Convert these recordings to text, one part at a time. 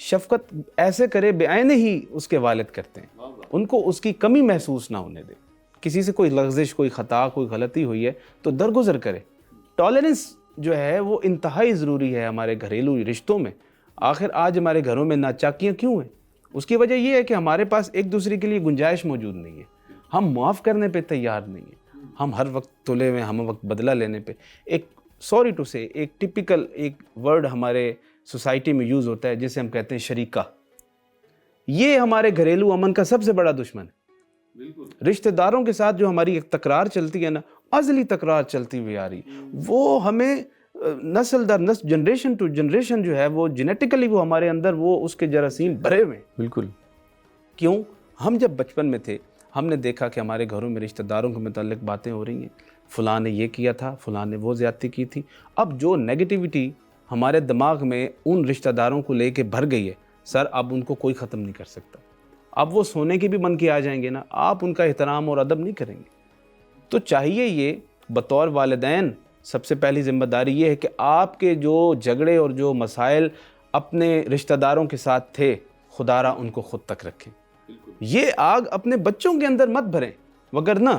شفقت ایسے کرے بعین ہی اس کے والد کرتے ہیں، ان کو اس کی کمی محسوس نہ ہونے دے. کسی سے کوئی لغزش، کوئی خطا، کوئی غلطی ہوئی ہے تو درگزر کرے. ٹالرنس جو ہے وہ انتہائی ضروری ہے ہمارے گھریلو رشتوں میں. آخر آج ہمارے گھروں میں ناچاکیاں کیوں ہیں؟ اس کی وجہ یہ ہے کہ ہمارے پاس ایک دوسرے کے لیے گنجائش موجود نہیں ہے. ہم معاف کرنے پہ تیار نہیں ہیں. ہم ہر وقت تلے ہوئے، ہم وقت بدلہ لینے پہ. ایک سوری ٹو سے ایک ٹپیکل ایک ورڈ ہمارے سوسائٹی میں یوز ہوتا ہے جسے ہم کہتے ہیں شریکہ. یہ ہمارے گھریلو امن کا سب سے بڑا دشمن ہے. رشتہ داروں کے ساتھ جو ہماری ایک تکرار چلتی ہے نا، ازلی تکرار چلتی ہوئی آ رہی، وہ ہمیں نسل در نسل، جنریشن ٹو جنریشن جو ہے وہ جینیٹیکلی وہ ہمارے اندر وہ اس کے جراثیم بھرے ہوئے ہیں. بالکل. کیوں؟ ہم جب بچپن میں تھے ہم نے دیکھا کہ ہمارے گھروں میں رشتہ داروں کے متعلق باتیں ہو رہی ہیں، فلاں نے یہ کیا تھا، فلاں نے وہ زیادتی کی تھی. اب جو نیگیٹیوٹی ہمارے دماغ میں ان رشتہ داروں کو لے کے بھر گئی ہے سر، اب ان کو کوئی ختم نہیں کر سکتا. اب وہ سونے کے بھی بن کے آ جائیں گے نا، آپ ان کا احترام اور ادب نہیں کریں گے. تو چاہیے یہ بطور والدین سب سے پہلی ذمہ داری یہ ہے کہ آپ کے جو جھگڑے اور جو مسائل اپنے رشتہ داروں کے ساتھ تھے، خدا را ان کو خود تک رکھیں. یہ آگ اپنے بچوں کے اندر مت بھریں، وگرنہ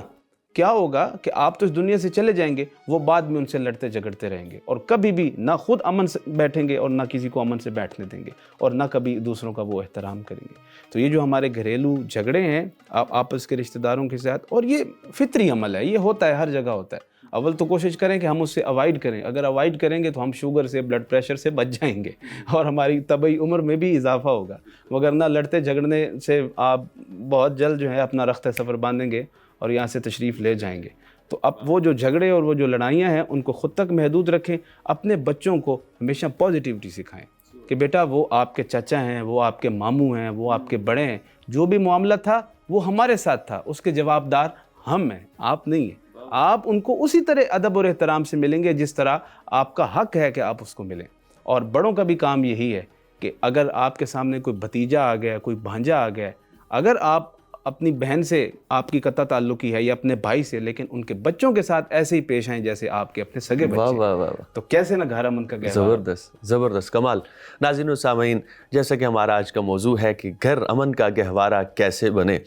کیا ہوگا کہ آپ تو اس دنیا سے چلے جائیں گے، وہ بعد میں ان سے لڑتے جھگڑتے رہیں گے اور کبھی بھی نہ خود امن سے بیٹھیں گے اور نہ کسی کو امن سے بیٹھنے دیں گے اور نہ کبھی دوسروں کا وہ احترام کریں گے. تو یہ جو ہمارے گھریلو جھگڑے ہیں آپس کے رشتہ داروں کے ساتھ، اور یہ فطری عمل ہے، یہ ہوتا ہے، ہر جگہ ہوتا ہے. اول تو کوشش کریں کہ ہم اس سے اوائڈ کریں. اگر اوائڈ کریں گے تو ہم شوگر سے، بلڈ پریشر سے بچ جائیں گے اور ہماری طبعی عمر میں بھی اضافہ ہوگا. وگرنہ لڑتے جھگڑنے سے آپ بہت جلد جو ہے اپنا رخت سفر باندھیں گے اور یہاں سے تشریف لے جائیں گے. تو اب وہ جو جھگڑے اور وہ جو لڑائیاں ہیں ان کو خود تک محدود رکھیں. اپنے بچوں کو ہمیشہ پازیٹیوٹی سکھائیں کہ بیٹا وہ آپ کے چچا ہیں، وہ آپ کے ماموں ہیں، وہ آپ کے بڑے ہیں، جو بھی معاملہ تھا وہ ہمارے ساتھ تھا، اس کے جواب دار ہم ہیں، آپ نہیں ہیں. آپ ان کو اسی طرح ادب اور احترام سے ملیں گے جس طرح آپ کا حق ہے کہ آپ اس کو ملیں. اور بڑوں کا بھی کام یہی ہے کہ اگر آپ کے سامنے کوئی بھتیجا آ گیا، کوئی بھانجا آ گیا، اگر آپ اپنی بہن سے آپ کی قطع تعلقی ہے یا اپنے بھائی سے، لیکن ان کے بچوں کے ساتھ ایسے ہی پیش آئیں جیسے آپ کے اپنے سگے واہ بچے، واہ واہ، تو کیسے نہ گھر امن کا گہوارہ. زبردست زبردست، کمال. ناظرین و سامعین، جیسا کہ ہمارا آج کا موضوع ہے کہ گھر امن کا گہوارہ کیسے بنے.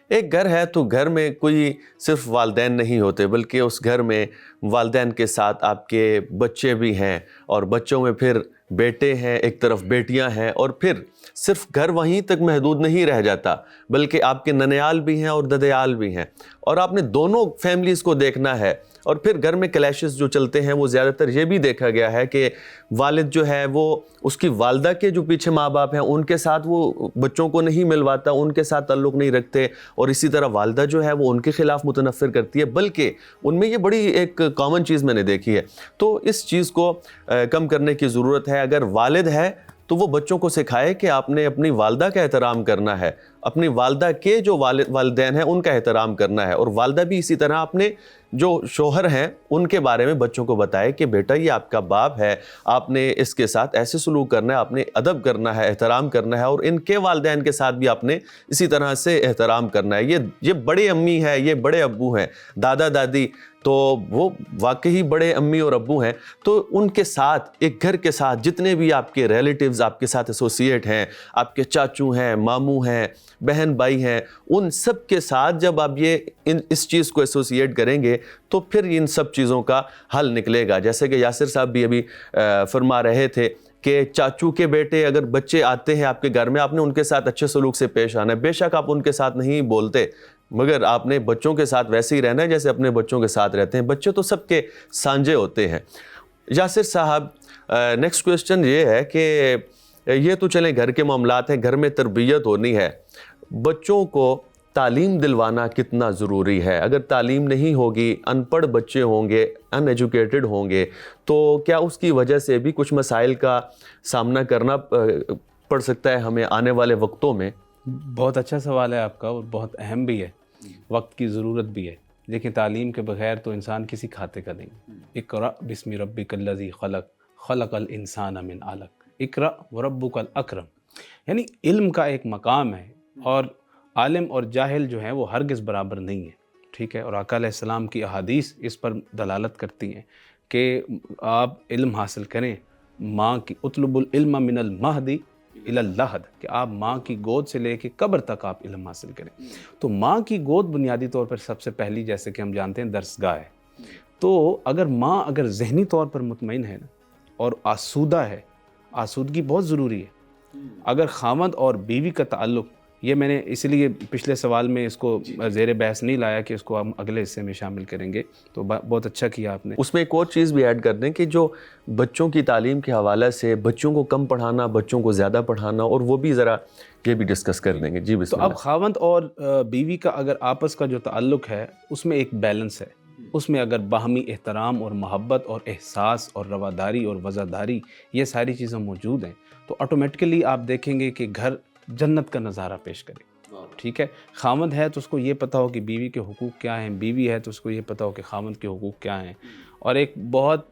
ایک گھر ہے تو گھر میں کوئی صرف والدین نہیں ہوتے، بلکہ اس گھر میں والدین کے ساتھ آپ کے بچے بھی ہیں، اور بچوں میں پھر بیٹے ہیں، ایک طرف بیٹیاں ہیں، اور پھر صرف گھر وہیں تک محدود نہیں رہ جاتا، بلکہ آپ کے ننیال بھی ہیں اور ددیال بھی ہیں، اور آپ نے دونوں فیملیز کو دیکھنا ہے. اور پھر گھر میں کلیشز جو چلتے ہیں وہ زیادہ تر یہ بھی دیکھا گیا ہے کہ والد جو ہے وہ اس کی والدہ کے جو پیچھے ماں باپ ہیں ان کے ساتھ وہ بچوں کو نہیں ملواتا، ان کے ساتھ تعلق نہیں رکھتے، اور اسی طرح والدہ جو ہے وہ ان کے خلاف متنفر کرتی ہے. بلکہ ان میں یہ بڑی ایک کامن چیز میں نے دیکھی ہے. تو اس چیز کو کم کرنے کی ضرورت ہے. اگر والد ہے تو وہ بچوں کو سکھائے کہ آپ نے اپنی والدہ کا احترام کرنا ہے، اپنی والدہ کے جو والدین ہیں ان کا احترام کرنا ہے، اور والدہ بھی اسی طرح اپنے جو شوہر ہیں ان کے بارے میں بچوں کو بتائے کہ بیٹا یہ آپ کا باپ ہے، آپ نے اس کے ساتھ ایسے سلوک کرنا ہے، آپ نے ادب کرنا ہے، احترام کرنا ہے، اور ان کے والدین کے ساتھ بھی آپ نے اسی طرح سے احترام کرنا ہے. یہ بڑے امی ہے، یہ بڑے ابو ہیں، دادا دادی تو وہ واقعی بڑے امی اور ابو ہیں. تو ان کے ساتھ، ایک گھر کے ساتھ جتنے بھی آپ کے ریلیٹیوز آپ کے ساتھ ایسوسیٹ ہیں، آپ کے چاچو ہیں، ماموں ہیں، بہن بھائی ہیں، ان سب کے ساتھ جب آپ اس چیز کو ایسوسیٹ کریں گے تو پھر ان سب چیزوں کا حل نکلے گا. جیسے کہ یاسر صاحب بھی ابھی فرما رہے تھے کہ چاچو کے بیٹے اگر بچے آتے ہیں آپ کے گھر میں، آپ نے ان کے ساتھ اچھے سلوک سے پیش آنا ہے. بے شک آپ ان کے ساتھ نہیں بولتے، مگر آپ نے بچوں کے ساتھ ویسے ہی رہنا ہے جیسے اپنے بچوں کے ساتھ رہتے ہیں. بچے تو سب کے سانجے ہوتے ہیں. یاسر صاحب، نیکسٹ کویسچن یہ ہے کہ یہ تو چلیں گھر کے معاملات ہیں، گھر میں تربیت ہونی ہے، بچوں کو تعلیم دلوانا کتنا ضروری ہے؟ اگر تعلیم نہیں ہوگی، ان پڑھ بچے ہوں گے، ان ایجوکیٹڈ ہوں گے، تو کیا اس کی وجہ سے بھی کچھ مسائل کا سامنا کرنا پڑ سکتا ہے ہمیں آنے والے وقتوں میں؟ بہت اچھا سوال ہے آپ کا، اور بہت اہم بھی ہے، وقت کی ضرورت بھی ہے. لیکن تعلیم کے بغیر تو انسان کسی کھاتے کا نہیں. اقرأ بسم ربک الذی خلق، خلق الانسان من علق، اقرأ وربک الاکرم. یعنی علم کا ایک مقام ہے، اور عالم اور جاہل جو ہیں وہ ہرگز برابر نہیں ہیں. ٹھیک ہے، اور آقا علیہ السلام کی احادیث اس پر دلالت کرتی ہیں کہ آپ علم حاصل کریں. ماں کی اطلب العلم من المہدی الی اللحد، کہ آپ ماں کی گود سے لے کے قبر تک آپ علم حاصل کریں. تو ماں کی گود بنیادی طور پر سب سے پہلی، جیسے کہ ہم جانتے ہیں، درسگاہ ہے. تو اگر ماں اگر ذہنی طور پر مطمئن ہے نا اور آسودہ ہے، آسودگی بہت ضروری ہے. اگر خاوند اور بیوی کا تعلق، یہ میں نے اس لیے پچھلے سوال میں اس کو زیر بحث نہیں لایا کہ اس کو ہم اگلے حصے میں شامل کریں گے، تو بہت اچھا کیا آپ نے. اس میں ایک اور چیز بھی ایڈ کر دیں کہ جو بچوں کی تعلیم کے حوالے سے بچوں کو کم پڑھانا، بچوں کو زیادہ پڑھانا، اور وہ بھی ذرا یہ بھی ڈسکس کر دیں گے. جی بسم تو اب اللہ. خاوند اور بیوی کا اگر آپس کا جو تعلق ہے اس میں ایک بیلنس ہے. اس میں اگر باہمی احترام اور محبت اور احساس اور رواداری اور وفاداری، یہ ساری چیزیں موجود ہیں، تو آٹومیٹکلی آپ دیکھیں گے کہ گھر جنت کا نظارہ پیش کرے. ٹھیک ہے. خاوند ہے تو اس کو یہ پتہ ہو کہ بیوی کے حقوق کیا ہیں، بیوی ہے تو اس کو یہ پتہ ہو کہ خاوند کے حقوق کیا ہیں. اور ایک بہت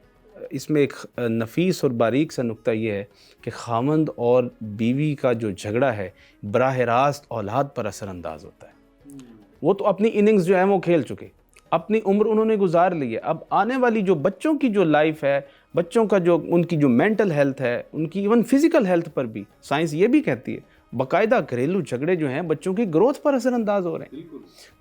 اس میں ایک نفیس اور باریک سا نقطہ یہ ہے کہ خاوند اور بیوی کا جو جھگڑا ہے براہ راست اولاد پر اثر انداز ہوتا ہے. وہ تو اپنی اننگز جو ہے وہ کھیل چکے، اپنی عمر انہوں نے گزار لی ہے. اب آنے والی جو بچوں کی جو لائف ہے، بچوں کا جو ان کی جو مینٹل ہیلتھ ہے، ان کی ایون فزیکل ہیلتھ پر بھی سائنس یہ بھی کہتی ہے باقاعدہ گھریلو جھگڑے جو ہیں بچوں کی گروتھ پر اثر انداز ہو رہے ہیں.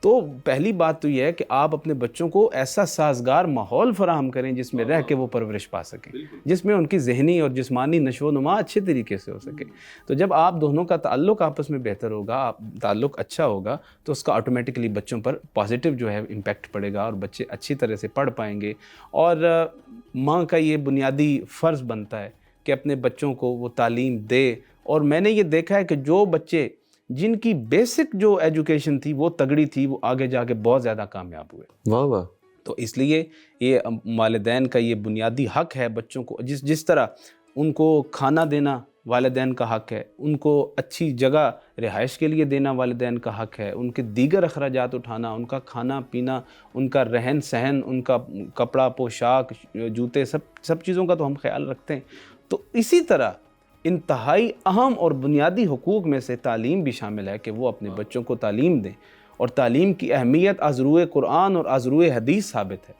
تو پہلی بات تو یہ ہے کہ آپ اپنے بچوں کو ایسا سازگار ماحول فراہم کریں جس میں رہ کے وہ پرورش پا سکیں، جس میں ان کی ذہنی اور جسمانی نشو و نما اچھے طریقے سے ہو سکے. تو جب آپ دونوں کا تعلق آپس میں بہتر ہوگا، تعلق اچھا ہوگا، تو اس کا آٹومیٹکلی بچوں پر پازیٹیو جو ہے امپیکٹ پڑے گا اور بچے اچھی طرح سے پڑھ پائیں گے. اور ماں کا یہ بنیادی فرض بنتا ہے کہ اپنے بچوں کو وہ تعلیم دے. اور میں نے یہ دیکھا ہے کہ جو بچے جن کی بیسک جو ایجوکیشن تھی وہ تگڑی تھی، وہ آگے جا کے بہت زیادہ کامیاب ہوئے. واہ واہ. تو اس لیے یہ والدین کا یہ بنیادی حق ہے بچوں کو، جس طرح ان کو کھانا دینا والدین کا حق ہے، ان کو اچھی جگہ رہائش کے لیے دینا والدین کا حق ہے، ان کے دیگر اخراجات اٹھانا، ان کا کھانا پینا، ان کا رہن سہن، ان کا کپڑا پوشاک جوتے، سب چیزوں کا تو ہم خیال رکھتے ہیں. تو اسی طرح انتہائی اہم اور بنیادی حقوق میں سے تعلیم بھی شامل ہے کہ وہ اپنے بچوں کو تعلیم دیں. اور تعلیم کی اہمیت از روئے قرآن اور از روئے حدیث ثابت ہے.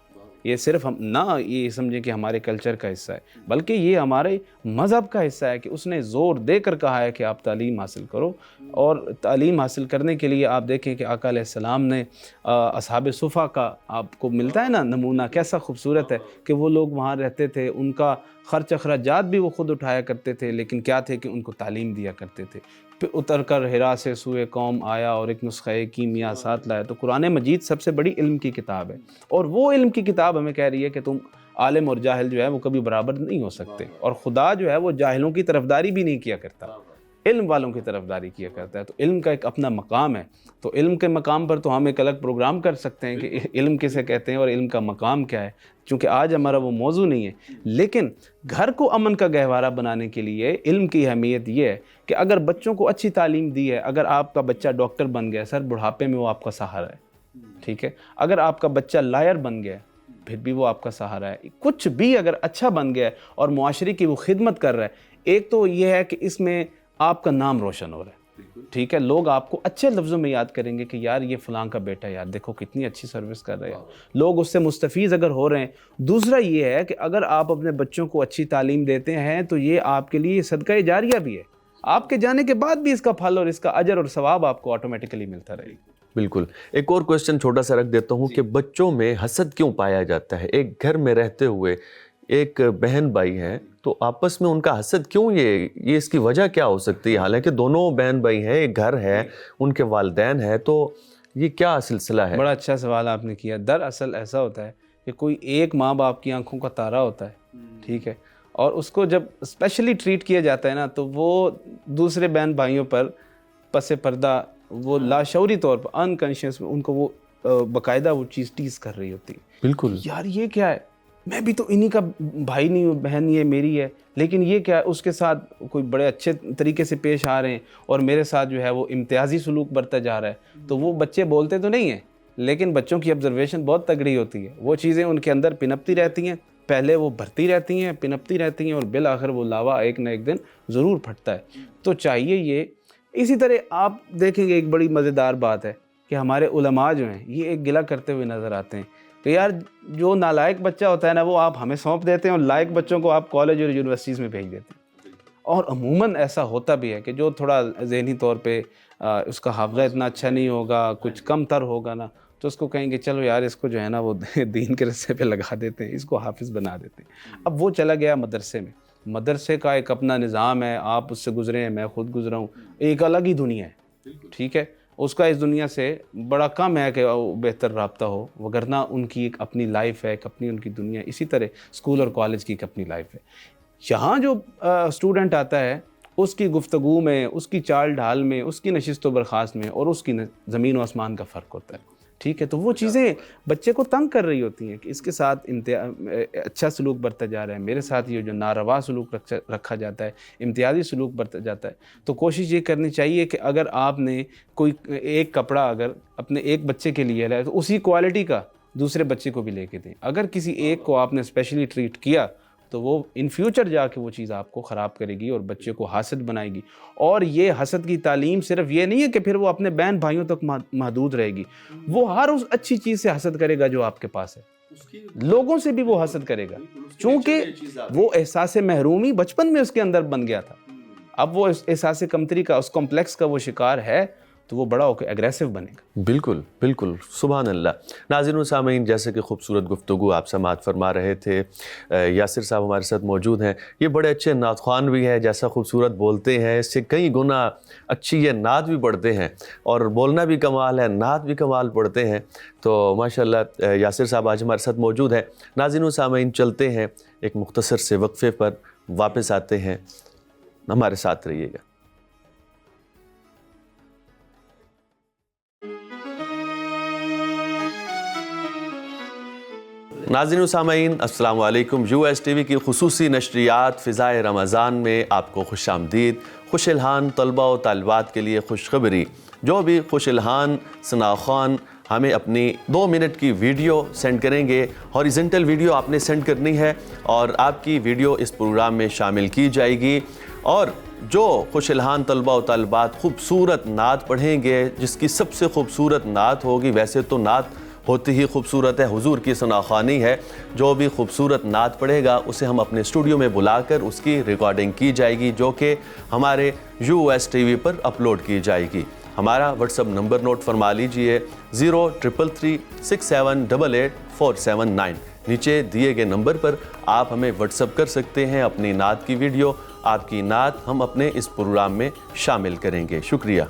یہ صرف ہم نہ یہ سمجھیں کہ ہمارے کلچر کا حصہ ہے، بلکہ یہ ہمارے مذہب کا حصہ ہے کہ اس نے زور دے کر کہا ہے کہ آپ تعلیم حاصل کرو. اور تعلیم حاصل کرنے کے لیے آپ دیکھیں کہ آقا علیہ السلام نے اصحاب صفا کا آپ کو ملتا ہے نا نمونہ، کیسا خوبصورت ہے کہ وہ لوگ وہاں رہتے تھے، ان کا خرچ اخراجات بھی وہ خود اٹھایا کرتے تھے، لیکن کیا تھے کہ ان کو تعلیم دیا کرتے تھے. پھر اتر کر ہرا سے سوئے قوم آیا اور ایک نسخہ کیمیا ساتھ لایا. تو قرآن مجید سب سے بڑی علم کی کتاب ہے، اور وہ علم کی کتاب ہمیں کہہ رہی ہے کہ تم عالم اور جاہل جو ہے وہ کبھی برابر نہیں ہو سکتے. اور خدا جو ہے وہ جاہلوں کی طرفداری بھی نہیں کیا کرتا، علم والوں کی طرفداری کیا کرتا ہے. تو علم کا ایک اپنا مقام ہے. تو علم کے مقام پر تو ہم ایک الگ پروگرام کر سکتے ہیں کہ علم کسے کہتے ہیں اور علم کا مقام کیا ہے، چونکہ آج ہمارا وہ موضوع نہیں ہے. لیکن گھر کو امن کا گہوارہ بنانے کے لیے علم کی اہمیت یہ ہے کہ اگر بچوں کو اچھی تعلیم دی ہے، اگر آپ کا بچہ ڈاکٹر بن گیا سر، بڑھاپے میں وہ آپ کا سہارا ہے. ٹھیک ہے. اگر آپ کا بچہ لائر بن گیا پھر بھی وہ آپ کا سہارا ہے. کچھ بھی اگر اچھا بن گیا اور معاشرے کی وہ خدمت کر رہا ہے، ایک تو یہ ہے کہ اس میں آپ کا نام روشن ہو رہا ہے. ٹھیک ہے. لوگ آپ کو اچھے لفظوں میں یاد کریں گے کہ یار یہ فلاں کا بیٹا، یار دیکھو کتنی اچھی سروس کر رہے ہیں. لوگ اس سے مستفیض اگر ہو رہے ہیں. دوسرا یہ ہے کہ اگر آپ اپنے بچوں کو اچھی تعلیم دیتے ہیں تو یہ آپ کے لیے صدقہ جاریہ بھی ہے. آپ کے جانے کے بعد بھی اس کا پھل اور اس کا اجر اور ثواب آپ کو آٹومیٹکلی ملتا رہے گا. بالکل. ایک اور کوشچن چھوٹا سا رکھ دیتا ہوں کہ بچوں میں حسد کیوں پایا جاتا ہے؟ ایک گھر میں رہتے ہوئے ایک بہن بھائی ہیں تو آپس میں ان کا حسد کیوں؟ یہ اس کی وجہ کیا ہو سکتی ہے؟ حالانکہ دونوں بہن بھائی ہیں، ایک گھر ہے، ان کے والدین ہیں، تو یہ کیا سلسلہ ہے؟ بڑا اچھا سوال آپ نے کیا. دراصل ایسا ہوتا ہے کہ کوئی ایک ماں باپ کی آنکھوں کا تارا ہوتا ہے. ٹھیک ہے. اور اس کو جب اسپیشلی ٹریٹ کیا جاتا ہے نا تو وہ دوسرے بہن بھائیوں پر پس پردہ وہ لاشعوری طور پر انکانشیس میں ان کو وہ باقاعدہ وہ چیز ٹیز کر رہی ہوتی ہے. بالکل. یار یہ کیا ہے، میں بھی تو انہی کا بھائی نہیں ہوں، بہن یہ میری ہے، لیکن یہ کیا ہے اس کے ساتھ کوئی بڑے اچھے طریقے سے پیش آ رہے ہیں اور میرے ساتھ جو ہے وہ امتیازی سلوک برتا جا رہا ہے. تو وہ بچے بولتے تو نہیں ہیں، لیکن بچوں کی آبزرویشن بہت تگڑی ہوتی ہے. وہ چیزیں ان کے اندر پنپتی رہتی ہیں، پہلے وہ بھرتی رہتی ہیں، پنپتی رہتی ہیں، اور بالآخر وہ لاوا ایک نہ ایک دن ضرور پھٹتا ہے. تو چاہیے یہ اسی طرح آپ دیکھیں گے. ایک بڑی مزیدار بات ہے کہ ہمارے علماء جو ہیں یہ ایک گلہ کرتے ہوئے نظر آتے ہیں کہ یار جو نالائق بچہ ہوتا ہے نا وہ آپ ہمیں سونپ دیتے ہیں، اور لائق بچوں کو آپ کالج اور یونیورسٹیز میں بھیج دیتے ہیں. اور عموماً ایسا ہوتا بھی ہے کہ جو تھوڑا ذہنی طور پہ اس کا حافظہ اتنا اچھا نہیں ہوگا, کچھ کم تر ہوگا نا, تو اس کو کہیں گے چلو یار اس کو جو ہے نا وہ دین کے رستے پہ لگا دیتے ہیں, اس کو حافظ بنا دیتے ہیں. اب وہ چلا گیا مدرسے میں, مدرسے کا ایک اپنا نظام ہے, آپ اس سے گزرے ہیں, میں خود گزرا ہوں, ایک الگ ہی دنیا ہے, ٹھیک ہے. اس کا اس دنیا سے بڑا کم ہے کہ بہتر رابطہ ہو, وگرنہ ان کی ایک اپنی لائف ہے, ایک اپنی ان کی دنیا. اسی طرح اسکول اور کالج کی ایک اپنی لائف ہے. یہاں جو اسٹوڈنٹ آتا ہے اس کی گفتگو میں, اس کی چال ڈھال میں, اس کی نشست و برخاست میں اور اس کی زمین و آسمان کا فرق ہوتا ہے, ٹھیک ہے. تو وہ چیزیں بچے کو تنگ کر رہی ہوتی ہیں کہ اس کے ساتھ اچھا سلوک برتا جا رہا ہے, میرے ساتھ یہ جو ناروا سلوک رکھا جاتا ہے, امتیازی سلوک برتا جاتا ہے. تو کوشش یہ کرنی چاہیے کہ اگر آپ نے کوئی ایک کپڑا اگر اپنے ایک بچے کے لیے لایا تو اسی کوالٹی کا دوسرے بچے کو بھی لے کے دیں. اگر کسی ایک کو آپ نے اسپیشلی ٹریٹ کیا تو وہ ان فیوچر جا کے وہ چیز آپ کو خراب کرے گی اور بچے کو حاسد بنائے گی. اور یہ حسد کی تعلیم صرف یہ نہیں ہے کہ پھر وہ اپنے بہن بھائیوں تک محدود رہے گی, وہ ہر اس اچھی چیز سے حسد کرے گا جو آپ کے پاس ہے, لوگوں سے بھی وہ حسد کرے گا, چونکہ وہ احساس محرومی بچپن میں اس کے اندر بن گیا تھا. اب وہ احساس کمتری کا, اس کمپلیکس کا وہ شکار ہے, تو وہ بڑا ہو کے اگریسو بنے گا. بالکل بالکل, سبحان اللہ. ناظرین و سامعین, جیسے کہ خوبصورت گفتگو آپ سماعت فرما رہے تھے, یاسر صاحب ہمارے ساتھ موجود ہیں. یہ بڑے اچھے نعت خوان بھی ہیں, جیسا خوبصورت بولتے ہیں اس سے کئی گنا اچھی یہ نعت بھی پڑھتے ہیں, اور بولنا بھی کمال ہے, نعت بھی کمال پڑھتے ہیں. تو ماشاءاللہ یاسر صاحب آج ہمارے ساتھ موجود ہیں. ناظرین و سامعین, چلتے ہیں ایک مختصر سے وقفے پر, واپس آتے ہیں, ہمارے ساتھ رہیے گا. ناظرین و سامعین, السلام علیکم. یو ایس ٹی وی کی خصوصی نشریات فضائے رمضان میں آپ کو خوش آمدید. خوش الحان طلبہ و طالبات کے لیے خوشخبری, جو بھی خوش الحان ثناءخوان ہمیں اپنی 2 منٹ کی ویڈیو سینڈ کریں گے, ہاریزنٹل ویڈیو آپ نے سینڈ کرنی ہے اور آپ کی ویڈیو اس پروگرام میں شامل کی جائے گی. اور جو خوش الحان طلبہ و طالبات خوبصورت نعت پڑھیں گے, جس کی سب سے خوبصورت نعت ہوگی, ویسے تو نعت ہوتی ہی خوبصورت ہے, حضور کی ثناءخوانی ہے, جو بھی خوبصورت نعت پڑھے گا اسے ہم اپنے اسٹوڈیو میں بلا کر اس کی ریکارڈنگ کی جائے گی, جو کہ ہمارے یو ایس ٹی وی پر اپلوڈ کی جائے گی. ہمارا واٹس ایپ نمبر نوٹ فرما لیجئے, 0333678847 نیچے دیے گئے نمبر پر آپ ہمیں واٹس ایپ کر سکتے ہیں اپنی نعت کی ویڈیو. آپ کی نعت ہم اپنے اس پروگرام میں شامل کریں گے. شکریہ.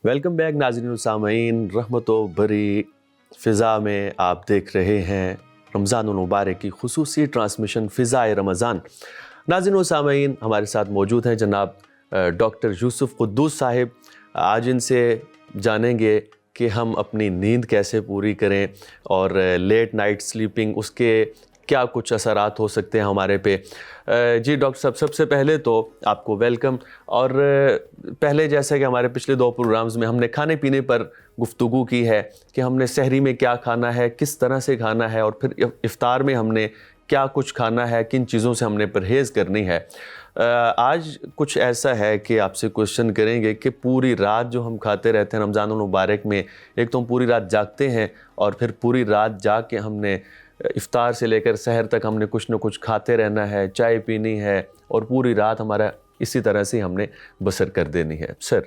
ویلکم بیک ناظرین و سامعین, رحمت و بری فضا میں آپ دیکھ رہے ہیں رمضان المبارک کی خصوصی ٹرانسمیشن فضائے رمضان. ناظرین و سامعین, ہمارے ساتھ موجود ہیں جناب ڈاکٹر یوسف قدوس صاحب. آج ان سے جانیں گے کہ ہم اپنی نیند کیسے پوری کریں اور لیٹ نائٹ سلیپنگ, اس کے کیا کچھ اثرات ہو سکتے ہیں ہمارے پہ. جی ڈاکٹر صاحب, سب سے پہلے تو آپ کو ویلکم. اور پہلے جیسا کہ ہمارے پچھلے 2 پروگرامز میں ہم نے کھانے پینے پر گفتگو کی ہے کہ ہم نے سحری میں کیا کھانا ہے, کس طرح سے کھانا ہے, اور پھر افطار میں ہم نے کیا کچھ کھانا ہے, کن چیزوں سے ہم نے پرہیز کرنی ہے. آج کچھ ایسا ہے کہ آپ سے کوشچن کریں گے کہ پوری رات جو ہم کھاتے رہتے ہیں رمضان المبارک میں, ایک تو ہم پوری رات جاگتے ہیں اور پھر پوری رات جاگ کے ہم نے افطار سے لے کر سحر تک ہم نے کچھ نہ کچھ کھاتے رہنا ہے, چائے پینی ہے, اور پوری رات ہمارا اسی طرح سے ہم نے بسر کر دینی ہے. سر,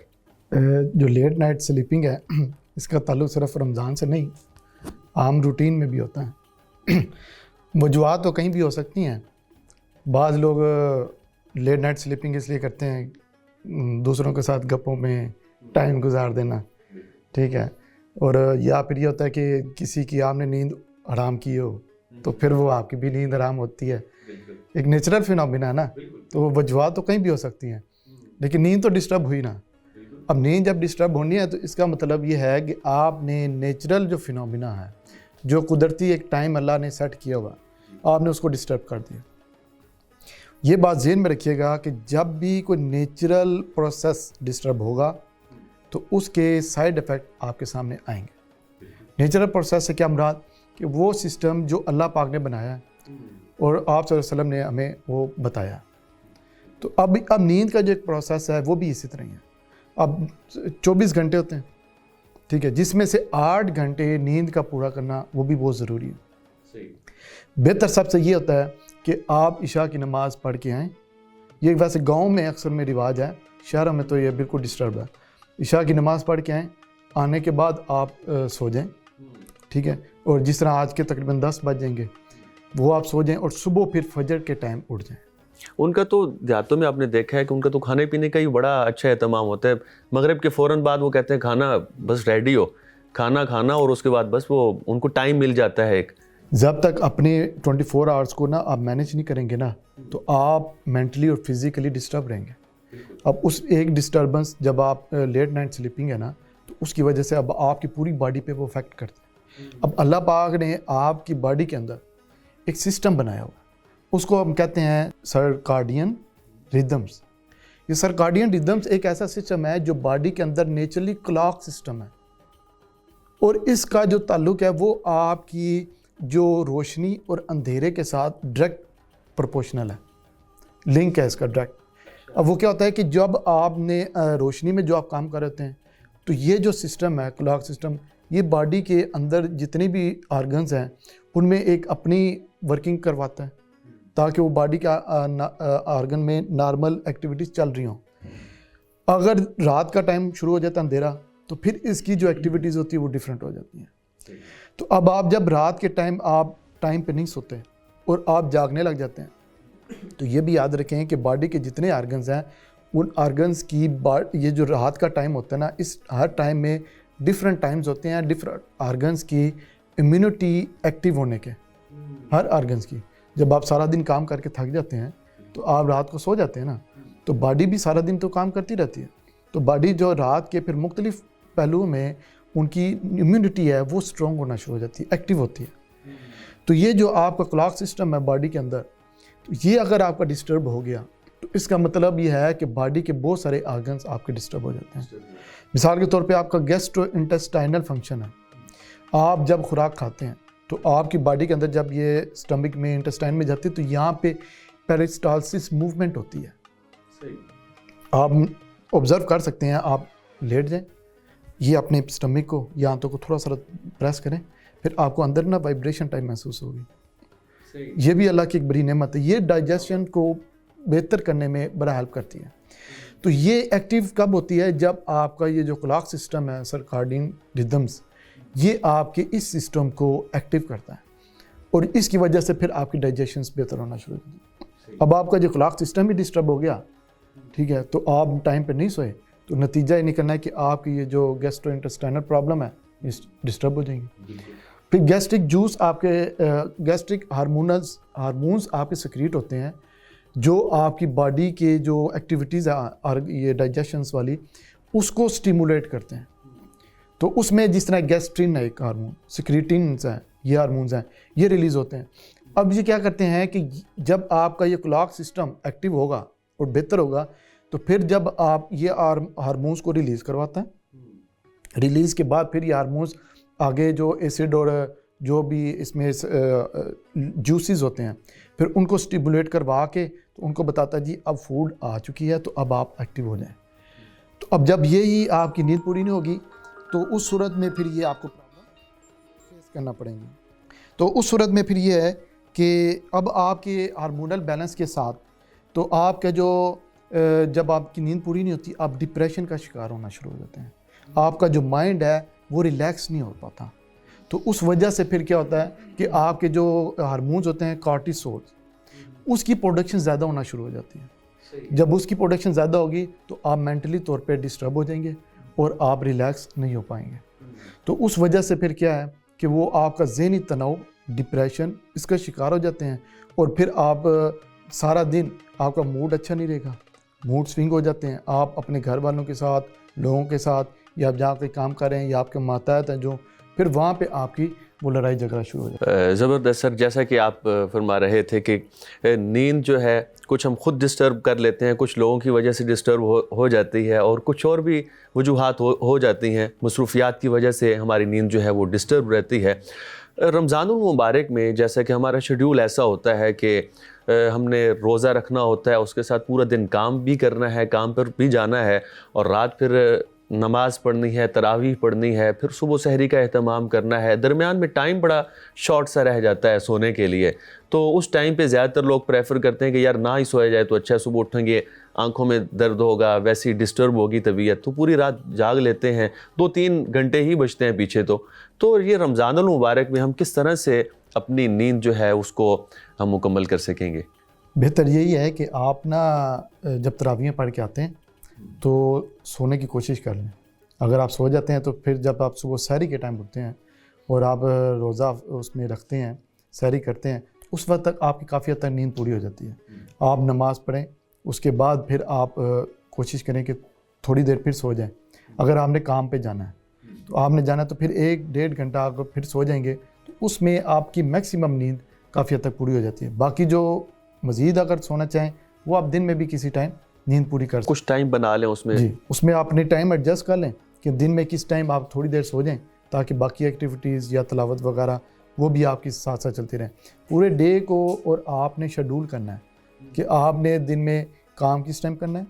جو لیٹ نائٹ سلیپنگ ہے اس کا تعلق صرف رمضان سے نہیں, عام روٹین میں بھی ہوتا ہے. وجوہات تو کہیں بھی ہو سکتی ہیں. بعض لوگ لیٹ نائٹ سلیپنگ اس لیے کرتے ہیں دوسروں کے ساتھ گپوں میں ٹائم گزار دینا, ٹھیک ہے, اور یا پھر یہ ہوتا ہے کہ کسی کی آپ نے نیند حرام کی ہو تو پھر وہ آپ کی بھی نیند حرام ہوتی ہے. ایک نیچرل فینومینا ہے نا, تو وجوہات تو کہیں بھی ہو سکتی ہیں, لیکن نیند تو ڈسٹرب ہوئی نا. اب نیند جب ڈسٹرب ہونی ہے تو اس کا مطلب یہ ہے کہ آپ نے نیچرل جو فینومینا ہے, جو قدرتی ایک ٹائم اللہ نے سیٹ کیا ہوا, آپ نے اس کو ڈسٹرب کر دیا. یہ بات ذہن میں رکھیے گا کہ جب بھی کوئی نیچرل پروسیس ڈسٹرب ہوگا تو اس کے سائیڈ ایفیکٹ آپ کے سامنے آئیں گے. نیچرل پروسیس سے کیا مراد کہ وہ سسٹم جو اللہ پاک نے بنایا اور آپ صلی اللہ علیہ وسلم نے ہمیں وہ بتایا. تو اب نیند کا جو ایک پروسیس ہے وہ بھی اسی طرح ہی ہے. اب 24 گھنٹے ہوتے ہیں, ٹھیک ہے, جس میں سے 8 گھنٹے نیند کا پورا کرنا وہ بھی بہت ضروری ہے. بہتر سب سے یہ ہوتا ہے کہ آپ عشاء کی نماز پڑھ کے آئیں. یہ ویسے گاؤں میں اکثر میں رواج ہے, شہروں میں تو یہ بالکل ڈسٹرب ہے. عشاء کی نماز پڑھ کے آئیں, آنے کے بعد آپ سو جائیں, ٹھیک ہے, اور جس طرح آج کے تقریباً 10 بج جائیں گے وہ آپ سو جائیں, اور صبح پھر فجر کے ٹائم اٹھ جائیں. ان کا تو دیہاتوں میں آپ نے دیکھا ہے کہ ان کا تو کھانے پینے کا ہی بڑا اچھا اہتمام ہوتا ہے. مغرب کے فوراً بعد وہ کہتے ہیں کھانا بس ریڈی ہو, کھانا اور اس کے بعد بس وہ ان کو ٹائم مل جاتا ہے ایک. جب تک اپنے 24 آورس کو نا آپ مینیج نہیں کریں گے نا تو آپ مینٹلی اور فزیکلی ڈسٹرب رہیں گے. اب اس ایک ڈسٹربنس جب آپ لیٹ نائٹ سلیپنگ ہے نا تو اس کی وجہ سے اب آپ کی پوری باڈی پہ وہ افیکٹ کرتا ہے. اب اللہ پاک نے آپ کی باڈی کے اندر ایک سسٹم بنایا ہوا, اس کو ہم کہتے ہیں سرکارڈین ریدمز. یہ سرکارڈین ریدمز ایک ایسا سسٹم ہے جو باڈی کے اندر نیچرلی کلاک سسٹم ہے, اور اس کا جو تعلق ہے وہ آپ کی جو روشنی اور اندھیرے کے ساتھ ڈائریکٹ پروپورشنل ہے, لنک ہے اس کا ڈائریکٹ. اب وہ کیا ہوتا ہے کہ جب آپ نے روشنی میں جو آپ کام کر رہے ہوتے ہیں تو یہ جو سسٹم ہے کلاک سسٹم, یہ باڈی کے اندر جتنی بھی آرگنز ہیں ان میں ایک اپنی ورکنگ کرواتا ہے تاکہ وہ باڈی کا آرگن میں نارمل ایکٹیویٹیز چل رہی ہوں. اگر رات کا ٹائم شروع ہو جاتا ہے اندھیرا تو پھر اس کی جو ایکٹیویٹیز ہوتی ہے وہ ڈیفرنٹ ہو جاتی ہیں. تو اب آپ جب رات کے ٹائم آپ ٹائم پہ نہیں سوتے اور آپ جاگنے لگ جاتے ہیں تو یہ بھی یاد رکھیں کہ باڈی کے جتنے آرگنز ہیں ان آرگنز کی یہ جو رات کا ٹائم ہوتا ہے نا, اس ہر ٹائم میں ڈفرینٹ ٹائمز ہوتے ہیں ڈفرینٹ آرگنز کی امیونٹی ایکٹیو ہونے کے, ہر آرگنز کی. جب آپ سارا دن کام کر کے تھک جاتے ہیں تو آپ رات کو سو جاتے ہیں نا, تو باڈی بھی سارا دن تو کام کرتی رہتی ہے. تو باڈی جو رات کے پھر مختلف پہلوؤں میں ان کی امیونٹی ہے وہ اسٹرانگ ہونا شروع ہو جاتی ہے, ایکٹیو ہوتی ہے. تو یہ جو آپ کا کلاک سسٹم ہے باڈی کے اندر, یہ اگر آپ کا ڈسٹرب ہو گیا تو اس کا مطلب یہ ہے کہ باڈی کے بہت سارے آرگنز آپ کے ڈسٹرب ہو جاتے ہیں. مثال کے طور پہ آپ کا گیسٹرو انٹسٹائنل فنکشن ہے. آپ جب خوراک کھاتے ہیں تو آپ کی باڈی کے اندر جب یہ سٹمک میں انٹسٹائن میں جاتی ہے تو یہاں پہ پیرسٹالسس موومنٹ ہوتی ہے. آپ آبزرو کر سکتے ہیں, آپ لیٹ جائیں, یہ اپنے سٹمک کو یا آنتوں کو تھوڑا سا پریس کریں, پھر آپ کو اندر نا وائبریشن ٹائپ محسوس ہوگی. یہ بھی اللہ کی ایک بڑی نعمت ہے, یہ ڈائجیشن کو بہتر کرنے میں بڑا ہیلپ کرتی ہے. تو یہ ایکٹیو کب ہوتی ہے؟ جب آپ کا یہ جو کلاک سسٹم ہے سرکارڈین ریدمز, یہ آپ کے اس سسٹم کو ایکٹیو کرتا ہے اور اس کی وجہ سے پھر آپ کی ڈائجیشنس بہتر ہونا شروع ہوتی ہے. اب آپ کا جو کلاک سسٹم بھی ڈسٹرب ہو گیا, ٹھیک ہے, تو آپ ٹائم پہ نہیں سوئے تو نتیجہ یہ نکلنا ہے کہ آپ کی یہ جو گیسٹرو انٹسٹائنل پرابلم ہے ڈسٹرب ہو جائیں گی. پھر گیسٹرک جوس آپ کے گیسٹرک ہارمونز آپ کے سیکریٹ ہوتے ہیں جو آپ کی باڈی کے جو ایکٹیویٹیز ہیں یہ ڈائجیشنس والی اس کو سٹیمولیٹ کرتے ہیں. تو اس میں جس طرح گیسٹرین ہے ایک ہارمون, سیکریٹنز ہیں, یہ ہارمونز ہیں, یہ ریلیز ہوتے ہیں. اب یہ کیا کرتے ہیں کہ جب آپ کا یہ کلاک سسٹم ایکٹیو ہوگا اور بہتر ہوگا تو پھر جب آپ یہ ہارمونز کو ریلیز کرواتا ہے, ریلیز کے بعد پھر یہ ہارمونز آگے جو ایسڈ اور جو بھی اس میں جوسز ہوتے ہیں پھر ان کو سٹیمولیٹ کروا کے تو ان کو بتاتا ہے جی اب فوڈ آ چکی ہے تو اب آپ ایکٹیو ہو جائیں. تو اب جب یہی آپ کی نیند پوری نہیں ہوگی تو اس صورت میں پھر یہ آپ کو پرابلم فیس کرنا پڑیں گی. تو اس صورت میں پھر یہ ہے کہ اب آپ کے ہارمونل بیلنس کے ساتھ تو آپ کا جو جب آپ کی نیند پوری نہیں ہوتی آپ ڈپریشن کا شکار ہونا شروع ہو جاتے ہیں. آپ کا جو مائنڈ ہے وہ ریلیکس نہیں ہو پاتا. تو اس وجہ سے پھر کیا ہوتا ہے کہ آپ کے جو ہارمونز ہوتے ہیں کارٹیسول, اس کی پروڈکشن زیادہ ہونا شروع ہو جاتی ہے. جب اس کی پروڈکشن زیادہ ہوگی تو آپ مینٹلی طور پہ ڈسٹرب ہو جائیں گے اور آپ ریلیکس نہیں ہو پائیں گے. تو اس وجہ سے پھر کیا ہے کہ وہ آپ کا ذہنی تناؤ, ڈپریشن اس کا شکار ہو جاتے ہیں اور پھر آپ سارا دن آپ کا موڈ اچھا نہیں رہے گا, موڈ سوئنگ ہو جاتے ہیں. آپ اپنے گھر والوں کے ساتھ, لوگوں کے ساتھ, یا آپ جہاں پہ کام کر رہے ہیں یا آپ کے ماتحت ہیں جو, پھر وہاں پہ آپ کی وہ لڑائی جھگڑا شروع ہو جاتا ہے. زبردست سر, جیسا کہ آپ فرما رہے تھے کہ نیند جو ہے کچھ ہم خود ڈسٹرب کر لیتے ہیں, کچھ لوگوں کی وجہ سے ڈسٹرب ہو جاتی ہے اور کچھ اور بھی وجوہات ہو جاتی ہیں, مصروفیات کی وجہ سے ہماری نیند جو ہے وہ ڈسٹرب رہتی ہے. رمضان المبارک میں جیسا کہ ہمارا شیڈیول ایسا ہوتا ہے کہ ہم نے روزہ رکھنا ہوتا ہے, اس کے ساتھ پورا دن کام بھی کرنا ہے, کام پر بھی جانا ہے اور رات پھر نماز پڑھنی ہے, تراویح پڑھنی ہے, پھر صبح سحری کا اہتمام کرنا ہے, درمیان میں ٹائم بڑا شارٹ سا رہ جاتا ہے سونے کے لیے. تو اس ٹائم پہ زیادہ تر لوگ پریفر کرتے ہیں کہ یار نہ ہی سویا جائے تو اچھا, صبح اٹھیں گے آنکھوں میں درد ہوگا, ویسی ڈسٹرب ہوگی طبیعت, تو پوری رات جاگ لیتے ہیں, 2-3 گھنٹے ہی بچتے ہیں پیچھے. تو یہ رمضان المبارک میں ہم کس طرح سے اپنی نیند جو ہے اس کو ہم مکمل کر سکیں گے؟ بہتر یہی ہے کہ آپ نا جب تراویحیں پڑھ کے آتے ہیں تو سونے کی کوشش کر لیں. اگر آپ سو جاتے ہیں تو پھر جب آپ صبح سحری کے ٹائم اٹھتے ہیں اور آپ روزہ اس میں رکھتے ہیں, سحری کرتے ہیں, اس وقت تک آپ کی کافی حد تک نیند پوری ہو جاتی ہے. آپ نماز پڑھیں, اس کے بعد پھر آپ کوشش کریں کہ تھوڑی دیر پھر سو جائیں. اگر آپ نے کام پہ جانا ہے تو آپ نے جانا ہے تو پھر 1-1.5 گھنٹہ آپ پھر سو جائیں گے, تو اس میں آپ کی میکسیمم نیند کافی حد تک پوری ہو جاتی ہے. باقی جو مزید اگر سونا چاہیں وہ آپ دن میں بھی کسی ٹائم نیند پوری کر سکتے کچھ ٹائم بنا لیں اس میں. جی, اس میں آپ اپنی ٹائم ایڈجسٹ کر لیں کہ دن میں کس ٹائم آپ تھوڑی دیر سو جائیں تاکہ باقی ایکٹیویٹیز یا تلاوت وغیرہ وہ بھی آپ کے ساتھ ساتھ چلتی رہیں. پورے ڈے کو اور آپ نے شیڈول کرنا ہے کہ آپ نے دن میں کام کس ٹائم کرنا ہے,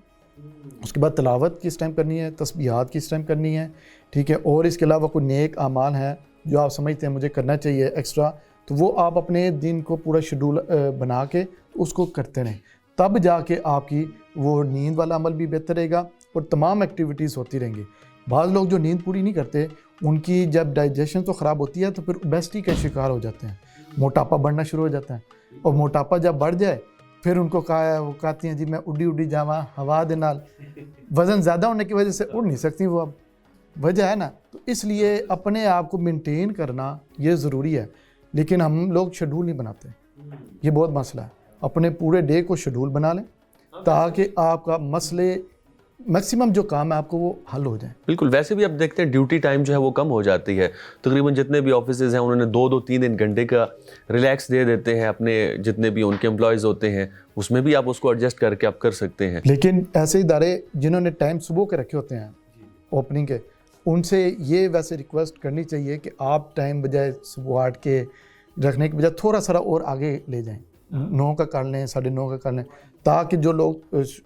اس کے بعد تلاوت کس ٹائم کرنی ہے, تسبیحات کس ٹائم کرنی ہے, ٹھیک ہے, اور اس کے علاوہ کوئی نیک اعمال ہیں جو آپ سمجھتے ہیں مجھے کرنا چاہیے ایکسٹرا, تو وہ آپ اپنے دن کو پورا شیڈول بنا کے اس کو کرتے رہیں. تب جا کے آپ کی وہ نیند والا عمل بھی بہتر رہے گا اور تمام ایکٹیویٹیز ہوتی رہیں گی. بعض لوگ جو نیند پوری نہیں کرتے ان کی جب ڈائجیشن تو خراب ہوتی ہے تو پھر اوبیسٹی کا شکار ہو جاتے ہیں, موٹاپا بڑھنا شروع ہو جاتا ہے. اور موٹاپا جب بڑھ جائے پھر ان کو وہ کہتی ہیں جی میں اڈی جاواں ہوا دے نال, وزن زیادہ ہونے کی وجہ سے اڑ نہیں سکتی وہ, اب وجہ ہے نا. تو اس لیے اپنے آپ کو مینٹین کرنا یہ ضروری ہے, لیکن ہم لوگ شیڈول نہیں بناتے, یہ بہت مسئلہ ہے. اپنے پورے ڈے کو شیڈول بنا لیں تاکہ آپ کا مسئلے میکسیمم جو کام ہے آپ کو وہ حل ہو جائیں. بالکل. ویسے بھی آپ دیکھتے ہیں ڈیوٹی ٹائم جو ہے وہ کم ہو جاتی ہے. تقریباً جتنے بھی آفیسز ہیں انہوں نے 2-3 گھنٹے کا ریلیکس دے دیتے ہیں اپنے جتنے بھی ان کے امپلائیز ہوتے ہیں, اس میں بھی آپ اس کو ایڈجسٹ کر کے آپ کر سکتے ہیں. لیکن ایسے ادارے جنہوں نے ٹائم صبح کے رکھے ہوتے ہیں اوپننگ کے, ان سے یہ ویسے ریکویسٹ کرنی چاہیے کہ آپ ٹائم بجائے صبح 8 کے رکھنے کے بجائے تھوڑا سا اور آگے لے جائیں, 9 کا کر لیں, 9:30 کا کر لیں, تاکہ جو لوگ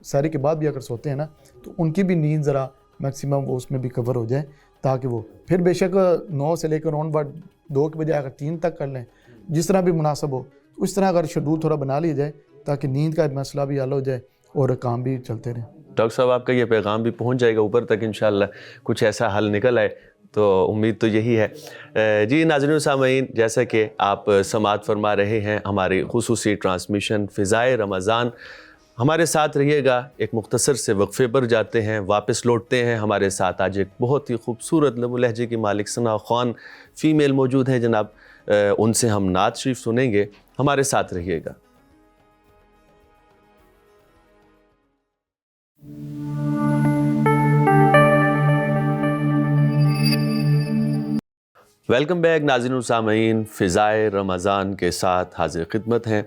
سحری کے بعد بھی اگر سوتے ہیں نا تو ان کی بھی نیند ذرا میکسیمم وہ اس میں بھی کور ہو جائے, تاکہ وہ پھر بے شک 9 سے لے کر آن ورڈ 2 کے بجائے اگر 3 تک کر لیں, جس طرح بھی مناسب ہو اس طرح اگر شیڈول تھوڑا بنا لیا جائے تاکہ نیند کا مسئلہ بھی حل ہو جائے اور کام بھی چلتے رہیں. ڈاکٹر صاحب آپ کا یہ پیغام بھی پہنچ جائے گا اوپر تک انشاءاللہ, کچھ ایسا حل نکل آئے تو امید تو یہی ہے. جی ناظرین و سامعین, جیسا کہ آپ سماعت فرما رہے ہیں ہماری خصوصی ٹرانسمیشن فضائے رمضان, ہمارے ساتھ رہیے گا. ایک مختصر سے وقفے پر جاتے ہیں, واپس لوٹتے ہیں. ہمارے ساتھ آج ایک بہت ہی خوبصورت لب و لہجے کی مالک ثنا خوان فیمیل موجود ہیں جناب, ان سے ہم نعت شریف سنیں گے. ہمارے ساتھ رہیے گا. ویلکم بیک ناظرین و سامعین, فضائے رمضان کے ساتھ حاضر خدمت ہیں.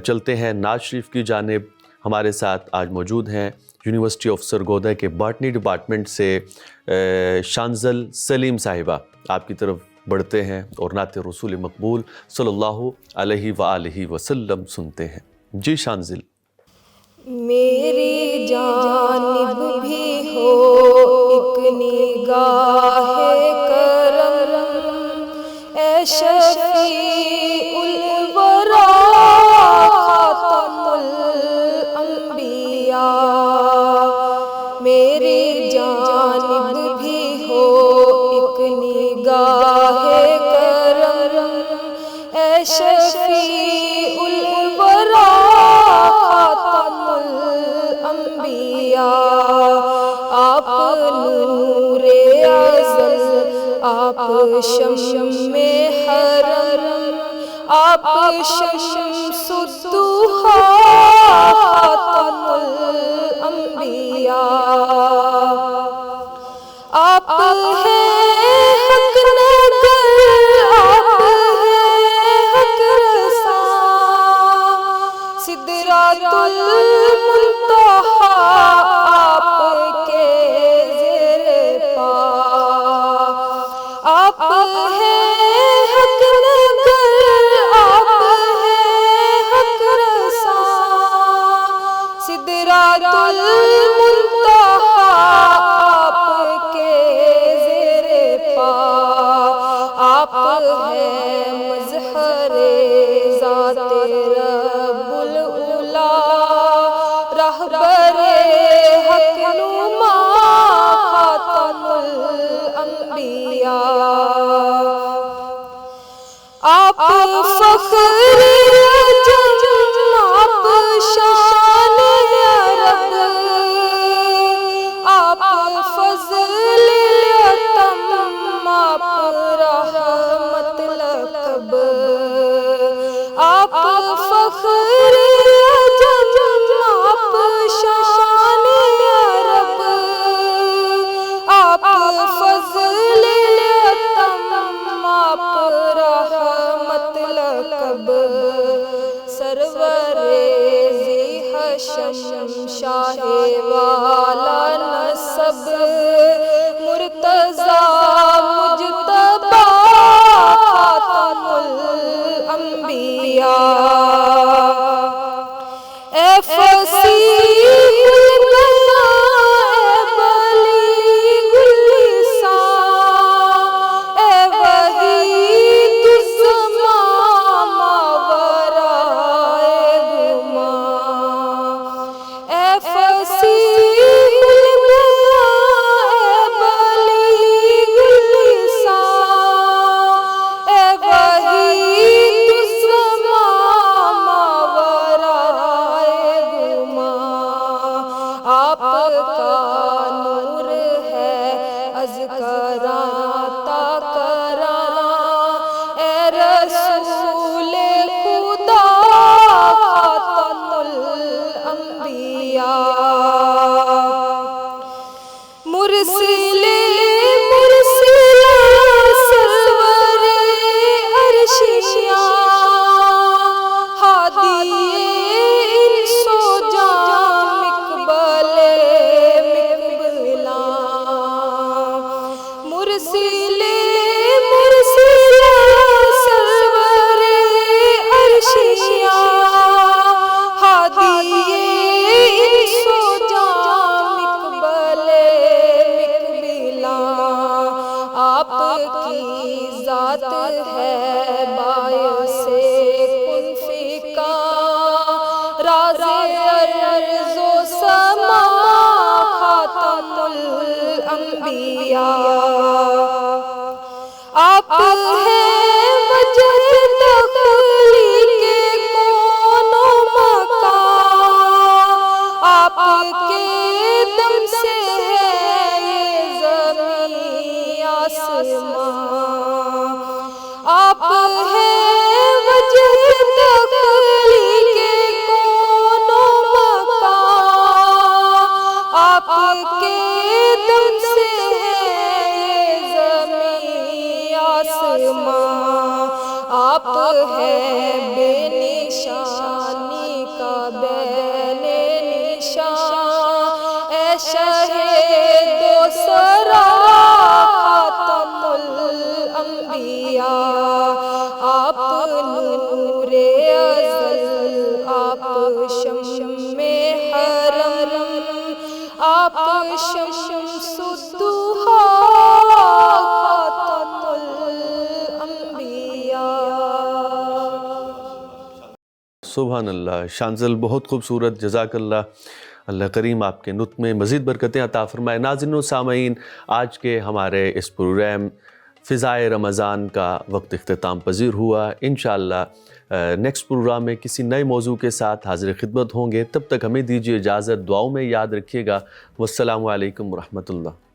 چلتے ہیں نعت شریف کی جانب. ہمارے ساتھ آج موجود ہیں یونیورسٹی آف سرگودا کے باٹنی ڈپارٹمنٹ سے شانزل سلیم صاحبہ. آپ کی طرف بڑھتے ہیں اور نعت رسول مقبول صلی اللہ علیہ وآلہ وسلم سنتے ہیں. جی شانزل. میری جانب بھی ہو ایک نگاہ کرم, اے شفیع الورا خاتم الانبیاء. میری جانب بھی ہو ایک نگاہ کرم, اے شفیع الورا خاتم الانبیاء. آپ نور ازل, آپ شمس حرم, آپ شمس الضحیٰ خاتم الانبیاء. آپ ہیں حق نگر, آپ ہیں حق رساں, سدرۃ المنتہیٰ آپ کے زیر پا. آپ ہیں حق نگر, آپ ہیں حق رساں, سدرۃ المنتہیٰ آپ رہبر حق نما خاتم الانبیاء آپ فخر عجم آپ شان عرب آپ فضل عتم آپ رحمت لقب آپ فخر عجم آپ شان عرب آپ فضل عتم آپ رحمت لقب سرور ذی حشم شاہ والا نسب مرتضی مجتبی خاتم الانبیاء اے فصیح البیاں اے بلیغ اللسان اے وحید الزمان ماورائے گمان اے فصیح البیاں اے بلیغ اللسان اے وحید الزمان ماورائے گمان آپ کا نور ہے اذکراں تا کراں اے رسول خدا خاتم الانبیاء مرسل مرسلا سرور عرشیاں ہادی انس و جان مقبل مقبلاں مرسل مرسلا سرور عرشیاں ہادی انس و جان مقبل مقبلاں آپ کی ذات ہے باعث کن فکاں راز ارض و سما خاتم الانبیاء آپ ہیں وجہ تخلیق کون و مکان آپ کے دم سے ہے یہ زمین آسمان آپ ہیں وجہ تخلیق کون و مکان آپ کے دم سے ہے یہ زمین آسمان آپ ہیں بے نشانی کا بین نشان اے شہید و سرا خاتم الانبیاء آپ نور ازل آپ شمشم حرم آپ شمس الضحیٰ خاتم الانبیاء سبحان اللہ، شانزل بہت خوبصورت، جزاک اللہ۔ اللہ کریم آپ کے نطق میں مزید برکتیں عطا فرمائے۔ ناظرین و سامعین، آج کے ہمارے اس پروگرام فضائے رمضان کا وقت اختتام پذیر ہوا۔ انشاءاللہ نیکسٹ پروگرام میں کسی نئے موضوع کے ساتھ حاضر خدمت ہوں گے۔ تب تک ہمیں دیجیے اجازت، دعاؤں میں یاد رکھیے گا۔ والسلام علیکم ورحمۃ اللہ۔